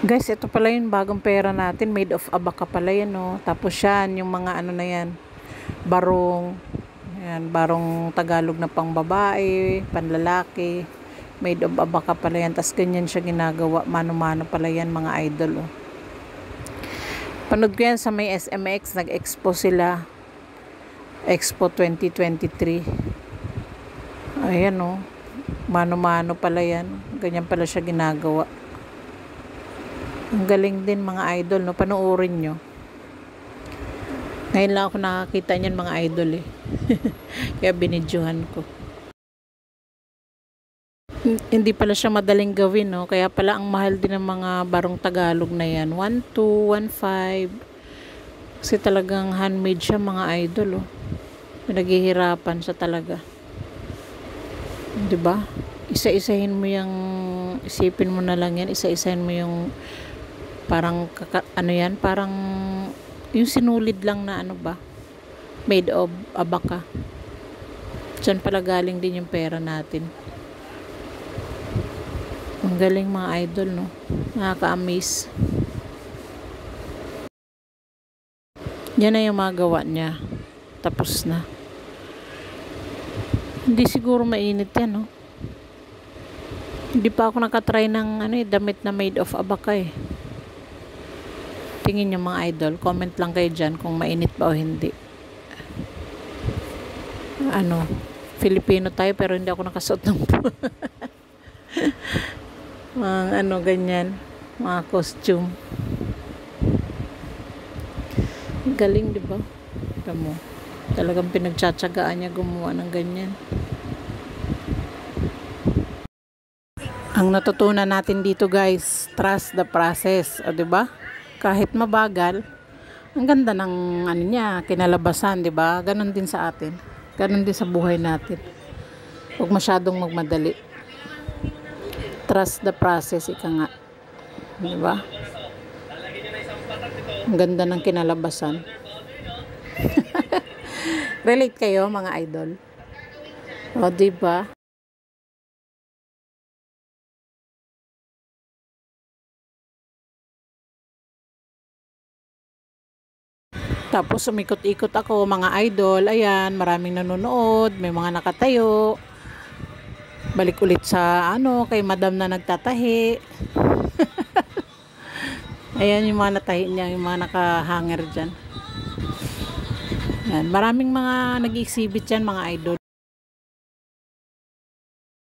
Guys, ito pala yung bagong pera natin. Made of abaca pala yan, no? Tapos yan, yung mga ano na yan. Barong. Yan, barong Tagalog na pang babae, panlalaki. Made of abaca pala yan. Tapos ganyan siya ginagawa. Mano-mano pala yan, mga idol, oh. Panood ko yan sa may SMX. Nag-expo sila. Expo 2023. Ayan, oh. Mano-mano pala yan. Ganyan pala siya ginagawa. Ang galing din, mga idol, no? Panoorin nyo. Ngayon lang ako nakakita niyan, mga idol, eh. Kaya binidyohan ko. Hindi pala siya madaling gawin, no? Kaya pala ang mahal din ng mga barong Tagalog na yan. 1,200, 1,500. Kasi talagang handmade siya, mga idol, oh. Naghihirapan siya talaga. Diba? Isa-isahin mo yung, isipin mo na lang yan, isa-isahin mo yung parang ano yan, parang yung sinulid lang na ano ba, made of abaca. Diyan pala galing din yung pera natin. Ang galing, mga idol, no? Nakaka-amaze. Yan na yung mga gawa niya. Tapos na. Hindi siguro mainit yan, no? Hindi pa ako nakatry ng ano, damit na made of abaca, eh. Tingin nyo, mga idol, comment lang kayo dyan kung mainit ba o hindi. Ano, Filipino tayo pero hindi ako nakasuot ng mga ano, ganyan, mga costume. Galing, di ba? Tamo, talagang pinagtsatsagaan niya gumawa ng ganyan. Ang natutunan natin dito, guys, trust the process, o di ba? Kahit mabagal, ang ganda ng ano niya, kinalabasan, 'di ba? Ganon din sa atin. Ganon din sa buhay natin. Huwag masyadong magmadali. Trust the process, ika nga. 'Di ba? Ang ganda ng kinalabasan. Relate kayo, mga idol? O, 'di ba? Tapos umikot-ikot ako, mga idol. Ayan, maraming nanonood, may mga nakatayo. Balik ulit sa ano, kay madam na nagtatahi. Ayan yung mga natahi niya, yung mga nakahanger dyan. Ayan, maraming mga nag-exhibit dyan, mga idol.